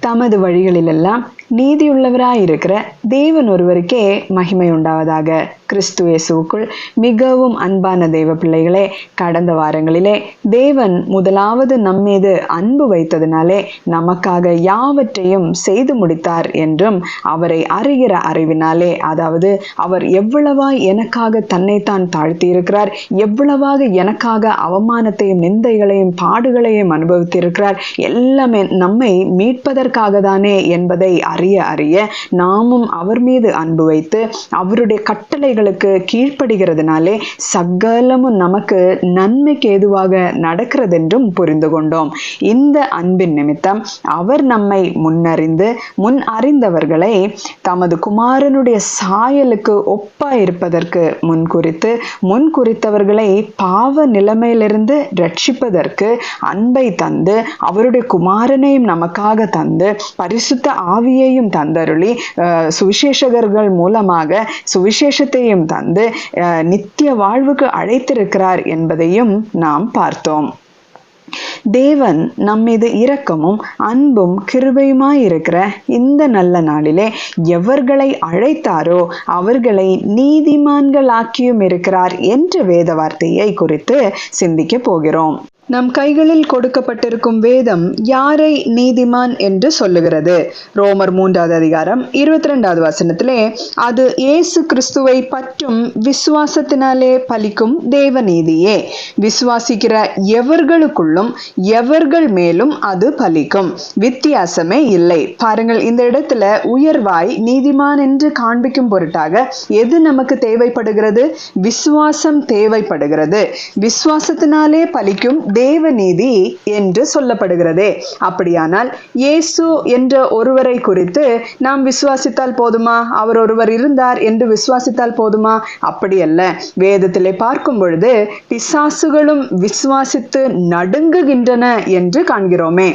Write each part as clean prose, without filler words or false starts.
தமது வழிகளிலெல்லாம் நீதியுள்ளவராயிருக்கிற தேவன் ஒருவருக்கே மகிமை உண்டாவதாக. கிறிஸ்து இயேசுவுக்குள் மிகவும் அன்பான தேவ பிள்ளைகளே, கடந்த வாரங்களிலே தேவன் முதலாவது நம்மீது அன்பு வைத்ததினாலே நமக்காக யாவற்றையும் செய்து முடித்தார் என்றும், அவரை அறிகிற அறிவினாலே, அதாவது அவர் எவ்வளவாய் எனக்காக தன்னைத்தான் தாழ்த்தி இருக்கிறார், எவ்வளவாக எனக்காக அவமானத்தையும் நிந்தைகளையும் பாடுகளையும் அனுபவித்திருக்கிறார், எல்லாமே நம்மை மீட்பதற்காக தானே என்பதை அறிய அறிய நாமும் அவர் மீது அன்பு வைத்து அவருடைய கட்டளைகளுக்கு கீழ்ப்படுகிறதுனாலே சகலமும் நமக்கு நன்மைக்கு ஏதுவாக நடக்கிறதென்றும் புரிந்து கொண்டோம். இந்த அன்பின் நிமித்தம் அவர் நம்மை முன் அறிந்தவர்களை தமது குமாரனுடைய சாயலுக்கு ஒப்பாயிருப்பதற்கு முன் குறித்தவர்களை பாவ நிலைமையிலிருந்து ரட்சிப்பதற்கு அன்பை தந்து அவருடைய குமாரனையும் நமக்காக தந்து பரிசுத்த ஆவியையும் தந்தருளி சுவிசேஷகர்கள் மூலமாக சுவிசேஷத்தையும் தந்து நித்திய வாழ்வுக்கு அழைத்திருக்கிறார் என்பதையும் நாம் பார்த்தோம். தேவன் நம்மீது இரக்கமும் அன்பும் கிருபையுமாயிருக்கிற இந்த நல்ல நாளிலே எவர்களை அழைத்தாரோ அவர்களை நீதிமான்களாக்கியும் இருக்கிறார் என்ற வேத வார்த்தையை குறித்து சிந்திக்க போகிறோம். நம் கைகளில் கொடுக்கப்பட்டிருக்கும் வேதம் யாரை நீதிமான் என்று சொல்லுகிறது? ரோமர் 3வது அதிகாரம் 22வது வசனத்திலே அது இயேசு கிறிஸ்துவை பற்றும் விசுவாசத்தினாலே பலிக்கும் தேவ நீதியே, விசுவாசிக்கிற எவர்களுக்குள்ளும் எவர்கள் மேலும் அது பலிக்கும், வித்தியாசமே இல்லை. பாருங்கள், இந்த இடத்துல உயர்வாய் நீதிமான் என்று காண்பிக்கும் பொருட்டாக எது நமக்கு தேவைப்படுகிறது? விசுவாசம் தேவைப்படுகிறது. விசுவாசத்தினாலே பலிக்கும் தேவ நீதி என்று சொல்லப்படுகிறதே. அப்படியானால் இயேசு என்ற ஒருவரை குறித்து நாம் விசுவாசித்தால் போதுமா? அவர் ஒருவர் இருந்தார் என்று விசுவாசித்தால் போதுமா? அப்படியல்ல. வேதத்திலே பார்க்கும் பொழுது பிசாசுகளும் விசுவாசித்து நடுங்குகின்றன என்று காண்கிறோமே.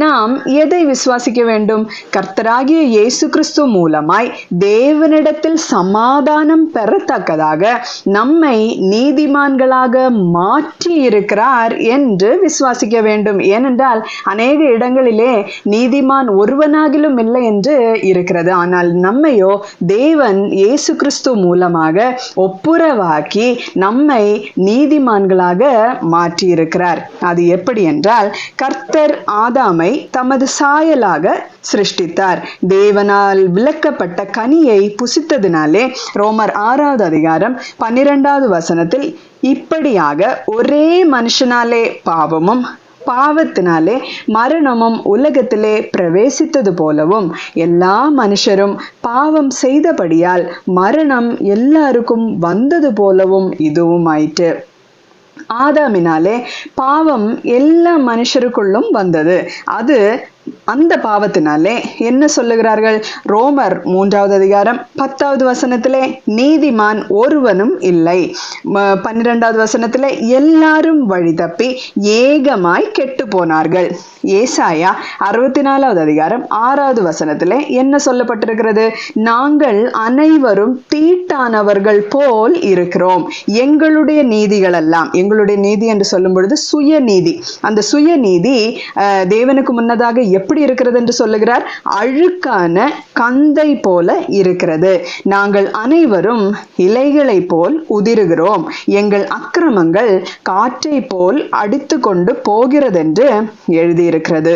நாம் எதை விசுவாசிக்க வேண்டும்? கர்த்தராகிய இயேசு கிறிஸ்து மூலமாய் தேவனிடத்தில் சமாதானம் பெறத்தக்கதாக நம்மை நீதிமான்களாக மாற்றி இருக்கிறார் என்று விசுவாசிக்க வேண்டும். ஏனென்றால் அநேக இடங்களிலே நீதிமான் ஒருவனாகிலும் இல்லை என்று இருக்கிறது. ஆனால் நம்மையோ தேவன் இயேசு கிறிஸ்து மூலமாக ஒப்புரவாக்கி நம்மை நீதிமான்களாக மாற்றி இருக்கிறார். அது எப்படி என்றால், கர்த்தர் ஆதாமை தமது சாயலாக சிருஷ்டித்தார். தேவனால் விலக்கப்பட்ட கனியை புசித்ததினாலே ரோமர் 6வது அதிகாரம் 12வது வசனத்தில் இப்படியாக ஒரே மனுஷனாலே பாவமும் பாவத்தினாலே மரணமும் உலகத்திலே பிரவேசித்தது போலவும் எல்லா மனுஷரும் பாவம் செய்தபடியால் மரணம் எல்லாருக்கும் வந்தது போலவும் இதுவும் ஆயிற்று. ஆதாமினாலே பாவம் எல்லா மனுஷருக்குள்ளும் வந்தது. அந்த பாவத்தினாலே என்ன சொல்லுகிறார்கள்? ரோமர் 3வது அதிகாரம் 10வது வசனத்திலே நீதிமான் ஒருவனும் இல்லை. 12வது வசனத்திலே எல்லாரும் வழி தப்பி ஏகமாய் கெட்டு போனார்கள். ஏசாயா 64வது அதிகாரம் 6வது வசனத்திலே என்ன சொல்லப்பட்டிருக்கிறது? நாங்கள் அனைவரும் தீட்டானவர்கள் போல் இருக்கிறோம், எங்களுடைய நீதிகள் எல்லாம், எங்களுடைய நீதி என்று சொல்லும் பொழுது சுயநீதி, அந்த சுயநீதி தேவனுக்கு முன்னதாக எப்படி இருக்கிறது என்று சொல்லுகிறார்? அழுக்கான கந்தை போல இருக்கிறது. நாங்கள் அனைவரும் இலைகளை போல் உதிருகிறோம், எங்கள் அக்கிரமங்கள் காற்றை போல் அடித்து கொண்டு போகிறது என்று எழுதியிருக்கிறது.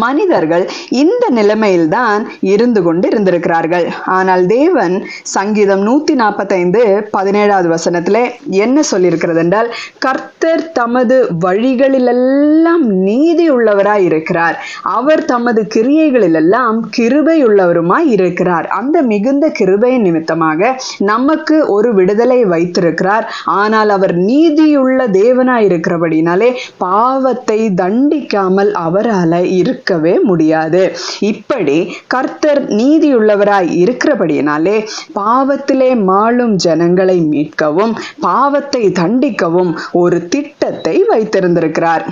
மனிதர்கள் இந்த நிலைமையில்தான் இருந்து கொண்டு இருந்திருக்கிறார்கள். ஆனால் தேவன் சங்கீதம் 145:17வது வசனத்திலே என்ன சொல்லியிருக்கிறது என்றால், கர்த்தர் தமது வழிகளிலெல்லாம் நீதி உள்ளவராய் இருக்கிறார், அவர் தமது கிரியைகளிலெல்லாம் கிருபை உள்ளவருமாய் இருக்கிறார். அந்த மிகுந்த கிருபையின் நிமித்தமாக நமக்கு ஒரு விடுதலை வைத்திருக்கிறார். ஆனால் அவர் நீதியுள்ள தேவனாய் இருக்கிறபடினாலே பாவத்தை தண்டிக்காமல் அவரால் இருக்கவே முடியாது. இப்படி கர்த்தர் நீதியுள்ளவராய் இருக்கிறபடியினாலே பாவத்திலே மாளும் ஜனங்களை மீட்கவும் பாவத்தை தண்டிக்கவும் ஒரு திட்டத்தை வைத்திருந்திருக்கிறார்.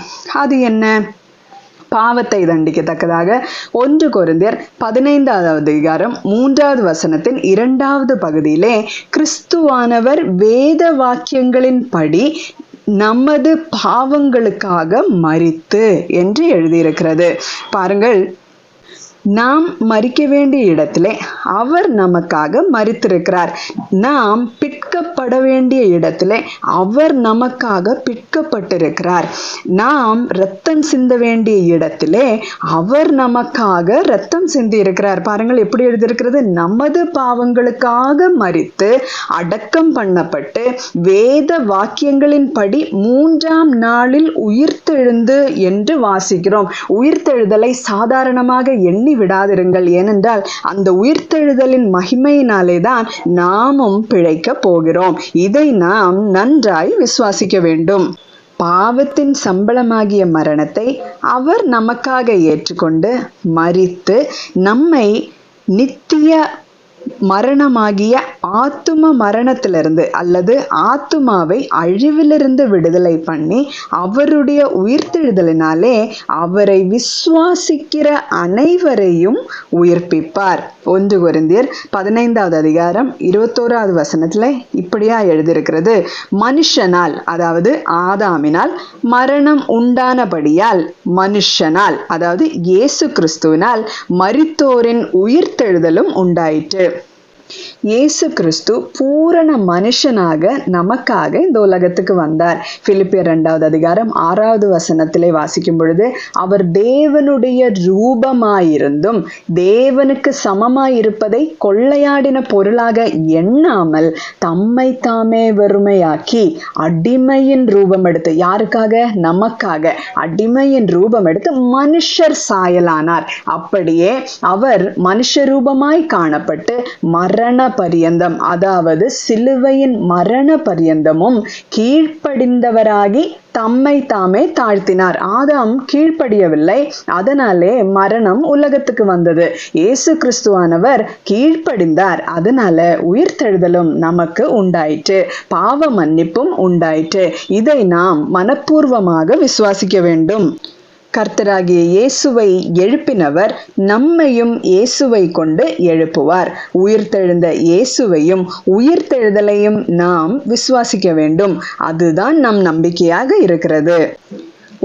அது என்ன? பாவத்தை தண்டிக்கத்தக்கதாக 1 கொரிந்தியர் 15வது அதிகாரம் 3வது வசனத்தின் 2வது பகுதியிலே கிறிஸ்துவானவர் வேத வாக்கியங்களின் படி நமது பாவங்களுக்காக மரித்து என்று எழுதியிருக்கிறது. பாருங்கள், நாம் மரிக்க வேண்டிய இடத்திலே அவர் நமக்காக மரித்திருக்கிறார். நாம் பிற்கப்பட வேண்டிய இடத்திலே அவர் நமக்காக பிற்கப்பட்டிருக்கிறார். நாம் இரத்தம் சிந்த வேண்டிய இடத்திலே அவர் நமக்காக இரத்தம் சிந்தி இருக்கிறார். பாருங்கள் எப்படி எழுதியிருக்கிறது. நமது பாவங்களுக்காக மரித்து அடக்கம் பண்ணப்பட்டு வேத வாக்கியங்களின் படி 3ஆம் நாளில் உயிர்த்தெழுந்து என்று வாசிக்கிறோம். உயிர்த்தெழுதலை சாதாரணமாக எண்ணி விடாதிருங்கள். ஏனென்றால் அந்த உயிர்த்தெழுதலின் மகிமையினாலே தான் நாமும் பிழைக்க போகிறோம். இதை நாம் நன்றாய் விசுவாசிக்க வேண்டும். பாவத்தின் சம்பளமாகிய மரணத்தை அவர் நமக்காக ஏற்றுக்கொண்டு மரித்து நம்மை நித்திய மரணமாகிய ஆத்தும மரணத்திலிருந்து அல்லது ஆத்துமாவை அழிவிலிருந்து விடுதலை பண்ணி அவருடைய உயிர்த்தெழுதலினாலே அவரை விசுவாசிக்கிற அனைவரையும் உயிர்ப்பிப்பார். 1 கொரிந்தியர் 15வது அதிகாரம் 21வது வசனத்துல இப்படியா எழுதியிருக்கிறது. மனுஷனால், அதாவது ஆதாமினால் மரணம் உண்டானபடியால் மனுஷனால், அதாவது இயேசு கிறிஸ்துவினால் மரித்தோரின் உயிர்த்தெழுதலும் உண்டாயிற்று. இயேசு கிறிஸ்து பூரண மனுஷனாக நமக்காக இந்த உலகத்துக்கு வந்தார். பிலிப்பியர் 2வது அதிகாரம் 6வது வசனத்திலே வாசிக்கும் பொழுது, அவர் தேவனுடைய ரூபமாயிருந்தும் தேவனுக்கு சமமாயிருப்பதை கொள்ளையாடின பொருளாக எண்ணாமல் தம்மை தாமே வெறுமையாக்கி அடிமையின் ரூபம் எடுத்து, யாருக்காக? நமக்காக அடிமையின் ரூபம் எடுத்து மனுஷர் சாயலானார். அப்படியே அவர் மனுஷ ரூபமாய் காணப்பட்டு மரண பரியந்தம், அதாவது சிலுவையின் மரண பரியந்தமும் கீழ்ப்படிந்தவராகி தம்மை தாமே தாழ்த்தினார். ஆதாம் கீழ்ப்படியவில்லை, அதனாலே மரணம் உலகத்துக்கு வந்தது. இயேசு கிறிஸ்துவானவர் கீழ்ப்படிந்தார், அதனால உயிர்த்தெழுதலும் நமக்கு உண்டாயிற்று, பாவ மன்னிப்பும் உண்டாயிற்று. இதை நாம் மனப்பூர்வமாக விசுவாசிக்க வேண்டும். கர்த்தராகிய இயேசுவை எழுப்பினவர் நம்மையும் இயேசுவை கொண்டு எழுப்புவார். உயிர்த்தெழுந்த இயேசுவையும் உயிர்த்தெழுதலையும் நாம் விசுவாசிக்க வேண்டும். அதுதான் நம் நம்பிக்கையாக இருக்கிறது.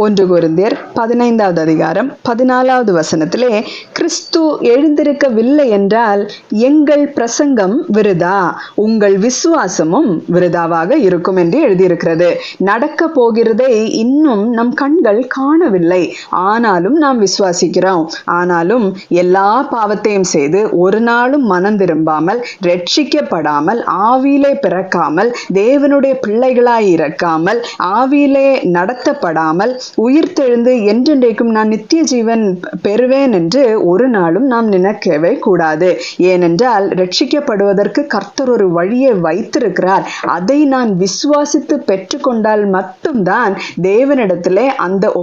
1 கொரிந்தியர் 15வது அதிகாரம் 14வது வசனத்திலே, கிறிஸ்து எழுந்திருக்கவில்லை என்றால் எங்கள் பிரசங்கம் விருதா, உங்கள் விசுவாசமும் விருதாவாக இருக்கும் என்று எழுதியிருக்கிறது. நடக்க போகிறதை இன்னும் நம் கண்கள் காணவில்லை, ஆனாலும் நாம் விசுவாசிக்கிறோம். ஆனாலும் எல்லா பாவத்தையும் செய்து ஒரு நாளும் மனம் திரும்பாமல், ரட்சிக்கப்படாமல், ஆவியிலே பிறக்காமல், தேவனுடைய பிள்ளைகளாய் இருக்காமல், ஆவியிலே நடத்தப்படாமல் உயிர்த்தெழுந்து என்றென்றைக்கும் நான் நித்திய ஜீவன் பெறுவேன் என்று ஒரு நாளும் நாம் நினைக்கவே கூடாது. ஏனென்றால் ரட்சிக்கப்படுவதற்கு கர்த்தர் ஒரு வழியை வைத்திருக்கிறார். அதை நான் விசுவாசித்து பெற்றுக்கொண்டால் மட்டும்தான் தேவனிடத்திலே அந்த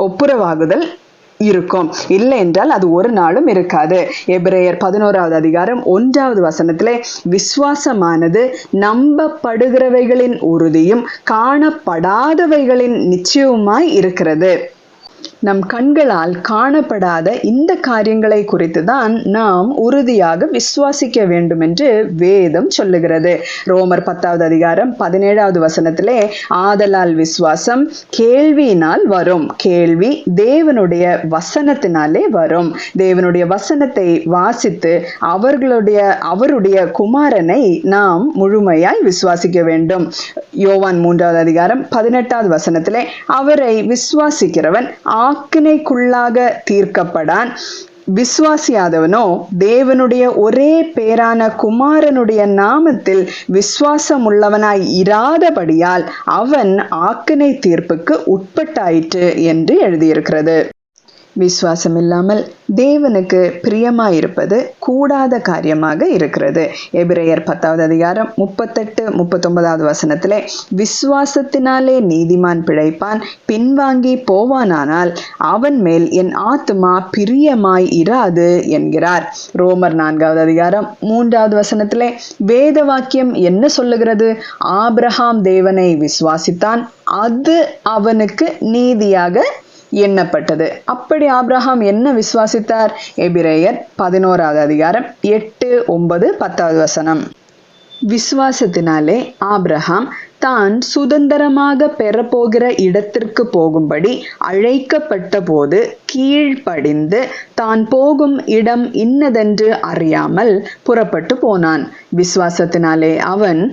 ஒப்புரவாகுதல் இருக்கும். இல்லை என்றால் அது ஒரு நாளும் இருக்காது. எபிரேயர் 11வது அதிகாரம் 1வது வசனத்திலே, விசுவாசமானது நம்பப்படுகிறவைகளின் உறுதியும் காணப்படாதவைகளின் நிச்சயமாய் இருக்கிறது. நம் கண்களால் காணப்படாத இந்த காரியங்களை குறித்து தான் நாம் உறுதியாக விசுவாசிக்க வேண்டும் என்று வேதம் சொல்லுகிறது. ரோமர் 10வது அதிகாரம் 17வது வசனத்திலே, ஆதலால் விசுவாசம் கேள்வியினால் வரும், கேள்வி தேவனுடைய வசனத்தினாலே வரும். தேவனுடைய வசனத்தை வாசித்து அவருடைய குமாரனை நாம் முழுமையாய் விசுவாசிக்க வேண்டும். யோவான் 3வது அதிகாரம் 18வது வசனத்திலே, அவரை விசுவாசிக்கிறவன் ஆக்கினைக்குள்ளாக தீர்க்கப்படான், விசுவாசியாதவனோ தேவனுடைய ஒரே பேரான குமாரனுடைய நாமத்தில் விசுவாசமுள்ளவனாய் இராதபடியால் அவன் ஆக்கினை தீர்ப்புக்கு உட்பட்டாயிற்று என்று எழுதியிருக்கிறது. விசுவாசம் இல்லாமல் தேவனுக்கு பிரியமாயிருப்பது கூடாத காரியமாக இருக்கிறது. எபிரேயர் 10வது அதிகாரம் 38-39வது வசனத்திலே, விசுவாசத்தினாலே நீதிமான் பிழைப்பான், பின்வாங்கி போவானானால் அவன் மேல் என் ஆத்துமா பிரியமாய் இராது என்கிறார். ரோமர் 4வது அதிகாரம் 3வது வசனத்திலே வேத வாக்கியம் என்ன சொல்லுகிறது? ஆபிரகாம் தேவனை விசுவாசித்தான், அது அவனுக்கு நீதியாக எண்ணப்பட்டது. அப்படி ஆபிரகாம் என்ன விசுவாசித்தார்? எபிரேயர் 11வது அதிகாரம் 8, 9, 10வது வசனம். விசுவாசத்தினாலே ஆபிரகாம் தான் சுதந்திரமாக பெறப்போகிற இடத்திற்கு போகும்படி அழைக்கப்பட்ட போது கீழ்ப்படிந்து தான் போகும் இடம் இன்னதென்று அறியாமல் புறப்பட்டு போனான். விசுவாசத்தினாலே அவன்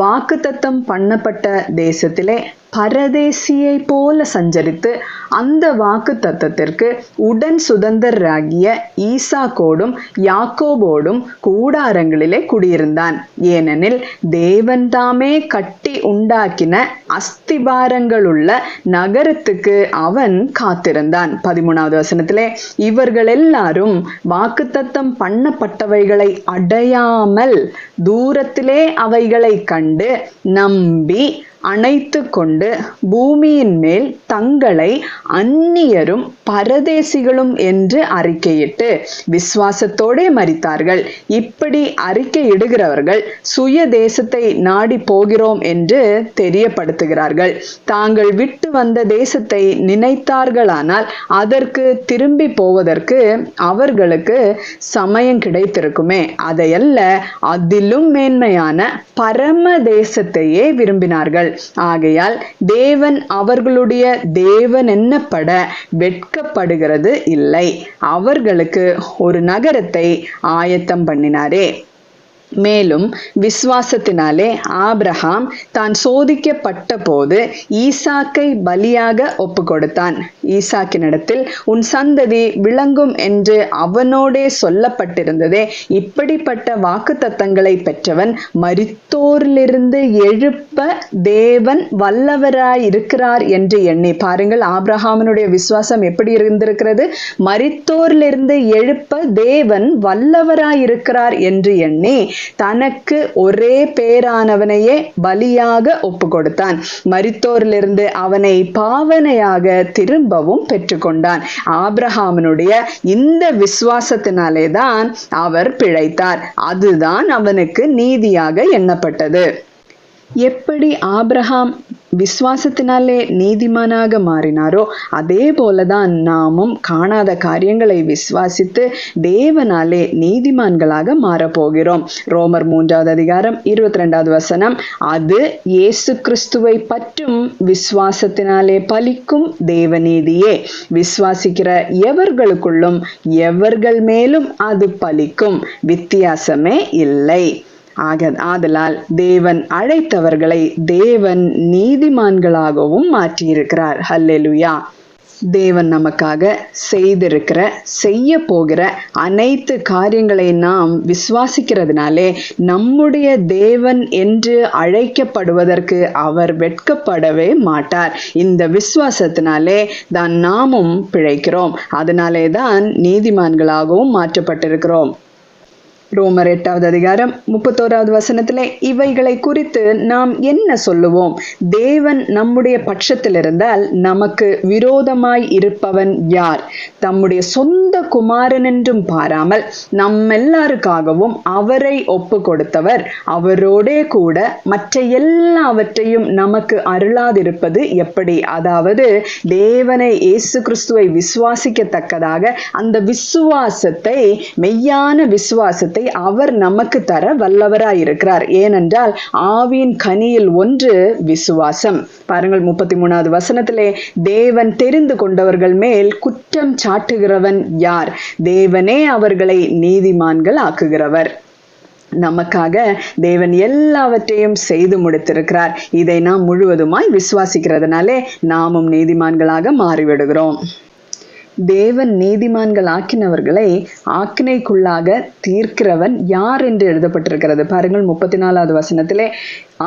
வாக்குத்தத்தம் பண்ணப்பட்ட தேசத்திலே பரதேசியை போல சஞ்சரித்து அந்த வாக்கு தத்தத்திற்கு உடன் சுதந்திரராகிய ஈசாக்கோடும் யாக்கோபோடும் கூடாரங்களிலே குடியிருந்தான். ஏனெனில் தேவன் தாமே கட்டி உண்டாக்கின அஸ்திபாரங்களுள்ள நகரத்துக்கு அவன் காத்திருந்தான். 13வது வசனத்திலே, இவர்கள் எல்லாரும் வாக்குத்தத்தம் பண்ணப்பட்டவைகளை அடையாமல் தூரத்திலே அவைகளை கண்டு நம்பி அணைத்து கொண்டு பூமியின் மேல் தங்களை அந்நியரும் பரதேசிகளும் என்று அறிக்கையிட்டு விசுவாசத்தோடே மரித்தார்கள். இப்படி அறிக்கையிடுகிறவர்கள் சுய தேசத்தை நாடி போகிறோம் என்று தெரியப்படுத்துகிறார்கள். தாங்கள் விட்டு வந்த தேசத்தை நினைத்தார்களானால் அதற்கு திரும்பி போவதற்கு அவர்களுக்கு சமயம் கிடைத்திருக்குமே. அதையல்ல, அதிலும் மேன்மையான பரம தேசத்தையே விரும்பினார்கள். ஆகையால் தேவன் அவர்களுடைய தேவன் என்னப்பட வெட்கப்படுகிறது இல்லை. அவர்களுக்கு ஒரு நகரத்தை ஆயத்தம் பண்ணினாரே. மேலும் விசுவாசத்தினாலே ஆபிரகாம் தான் சோதிக்கப்பட்ட போது ஈசாக்கை பலியாக ஒப்பு கொடுத்தான். ஈசாக்கினிடத்தில் உன் சந்ததி விளங்கும் என்று அவனோடே சொல்லப்பட்டிருந்ததே. இப்படிப்பட்ட வாக்குத்தத்தங்களை பெற்றவன் மரித்தோரிலிருந்து எழுப்ப தேவன் வல்லவராயிருக்கிறார் என்று எண்ணி. பாருங்கள், ஆபிரகாமினுடைய விசுவாசம் எப்படி இருந்திருக்கிறது? மரித்தோரிலிருந்து எழுப்ப தேவன் வல்லவராயிருக்கிறார் என்று எண்ணி தனக்கு ஒரே பேரானவனையே பலியாக ஒப்பு கொடுத்தான். மரித்தோரிலிருந்து அவனை பாவனையாக திரும்பவும் பெற்றுக்கொண்டான். ஆபிரகாமினுடைய இந்த விசுவாசத்தினாலே தான் அவர் பிழைத்தார். அதுதான் அவனுக்கு நீதியாக எண்ணப்பட்டது. எப்படி ஆபிரகாம் விசுவாசத்தினாலே நீதிமானாக மாறினாரோ அதே போலதான் நாமும் காணாத காரியங்களை விசுவாசித்து தேவனாலே நீதிமான்களாக மாறப்போகிறோம். ரோமர் 3வது அதிகாரம் 22வது வசனம், அது இயேசு கிறிஸ்துவை பற்றும் விசுவாசத்தினாலே பலிக்கும் தேவநீதியே. விசுவாசிக்கிற எவர்களுக்குள்ளும் எவர்கள் மேலும் அது பலிக்கும், வித்தியாசமே இல்லை. ஆதலால் தேவன் அழைத்தவர்களை தேவன் நீதிமான்களாகவும் மாற்றியிருக்கிறார். ஹல்லேலூயா. தேவன் நமக்காக செய்ய போகிற அனைத்து காரியங்களை நாம் விசுவாசிக்கிறதுனாலே நம்முடைய தேவன் என்று அழைக்கப்படுவதற்கு அவர் வெட்கப்படவே மாட்டார். இந்த விசுவாசத்தினாலே தான் நாமும் பிழைக்கிறோம். அதனாலே தான் நீதிமான்களாகவும் மாற்றப்பட்டிருக்கிறோம். ரோமர் 8வது அதிகாரம் 31வது வசனத்திலே, இவைகளை குறித்து நாம் என்ன சொல்லுவோம்? தேவன் நம்முடைய பட்சத்தில் இருந்தால் நமக்கு விரோதமாய் இருப்பவன் யார்? தம்முடைய சொந்த குமாரன் என்றும் பாராமல் நம்மெல்லாருக்காகவும் அவரை ஒப்பு கொடுத்தவர் அவரோடே கூட மற்ற எல்லாவற்றையும் நமக்கு அருளாதிருப்பது எப்படி? அதாவது தேவனை, இயேசு கிறிஸ்துவை விசுவாசிக்கத்தக்கதாக அந்த விசுவாசத்தை, மெய்யான விசுவாசத்தை அவர் நமக்கு தர வல்லவராயிருக்கிறார். ஏனென்றால் ஆவியின் கனியில் ஒன்று விசுவாசம். பாருங்கள், 33வது வசனத்திலே, தேவன் தெரிந்து கொண்டவர்கள் மேல் குற்றம் சாட்டுகிறவன் யார்? தேவனே அவர்களை நீதிமான்கள் ஆக்குகிறவர். நமக்காக தேவன் எல்லாவற்றையும் செய்து முடித்திருக்கிறார். இதை நாம் முழுவதுமாய் விசுவாசிக்கிறதுனாலே நாமும் நீதிமான்களாக மாறிவிடுகிறோம். தேவன் நீதிமான்கள் ஆக்கினவர்களை ஆக்கினைக்குள்ளாக தீர்க்கிறவன் யார் என்று எழுதப்பட்டிருக்கிறது. பாருங்கள், 34வது வசனத்திலே,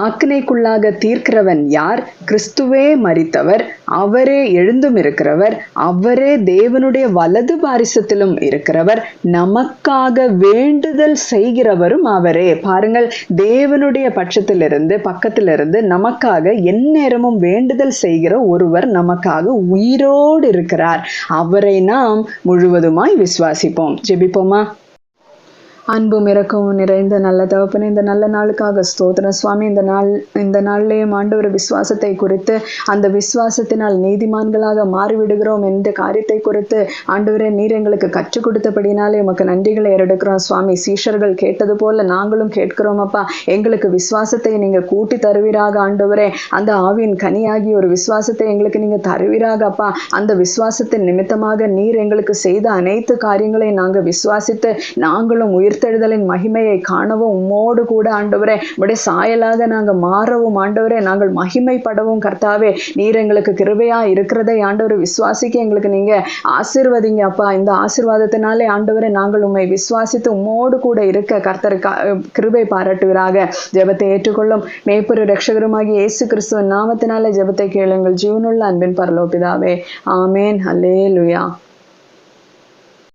ஆக்கினைக்குள்ளாக தீர்க்கிறவன் யார்? கிறிஸ்துவே மரித்தவர், அவரே எழுந்தும் இருக்கிறவர், அவரே தேவனுடைய வலது பாரிசத்திலும் இருக்கிறவர், நமக்காக வேண்டுதல் செய்கிறவரும் அவரே. பாருங்கள், தேவனுடைய பக்கத்திலிருந்து நமக்காக எந்நேரமும் வேண்டுதல் செய்கிற ஒருவர் நமக்காக உயிரோடு இருக்கிறார். அவரை நாம் முழுவதுமாய் விசுவாசிப்போம். ஜெபிப்போமா? அன்பும் இரக்கமும் நிறைந்த நல்ல தகப்பனே, இந்த நல்ல நாளுக்காக ஸ்தோத்திரம் சுவாமி. இந்த நாளிலேயும் ஆண்டவர் விசுவாசத்தை குறித்து, அந்த விசுவாசத்தினால் நீதிமான்களாக மாறிவிடுகிறோம் என்ற காரியத்தை குறித்து ஆண்டவரே நீர் எங்களுக்கு கற்றுக் கொடுத்தபடினாலே உமக்கு நன்றிகளை ஏறெடுக்கிறோம் சுவாமி. சீஷர்கள் கேட்டது போல நாங்களும் கேட்கிறோம் அப்பா. எங்களுக்கு விசுவாசத்தை நீங்க கூட்டி தருவீராக ஆண்டவரே. அந்த ஆவியின் கனியாகி ஒரு விசுவாசத்தை எங்களுக்கு நீங்க தருவீராக அப்பா. அந்த விசுவாசத்தின் நிமித்தமாக நீர் எங்களுக்கு செய்த அனைத்து காரியங்களை நாங்கள் விசுவாசித்து நாங்களும் உயிர்த்தெழுதலின் மகிமையை காணவும் உம்மோடு கூட ஆண்டவரே உடைய சாயலாக நாங்கள் மாறவும் ஆண்டவரே நாங்கள் மகிமைப்படவும் கர்த்தாவே நீர் எங்களுக்கு கிருபையா இருக்கிறதை ஆண்டவர் விசுவாசிக்க எங்களுக்கு நீங்க ஆசீர்வதிங்க அப்பா. இந்த ஆசீர்வாதத்தினாலே ஆண்டவரே நாங்கள் உம்மை விசுவாசித்து உம்மோடு கூட இருக்க கர்த்தர் கிருபை பாராட்டுவீராக. ஜெபத்தை ஏற்றுக்கொள்ளும் மேய்ப்பொரு இரட்சகருமாகி இயேசு கிறிஸ்துவின் நாமத்தினாலே ஜெபத்தை கேளுங்கள். ஜீவனுள்ள அன்பின் பரலோக பிதாவே. ஆமேன். அல்லேலூயா.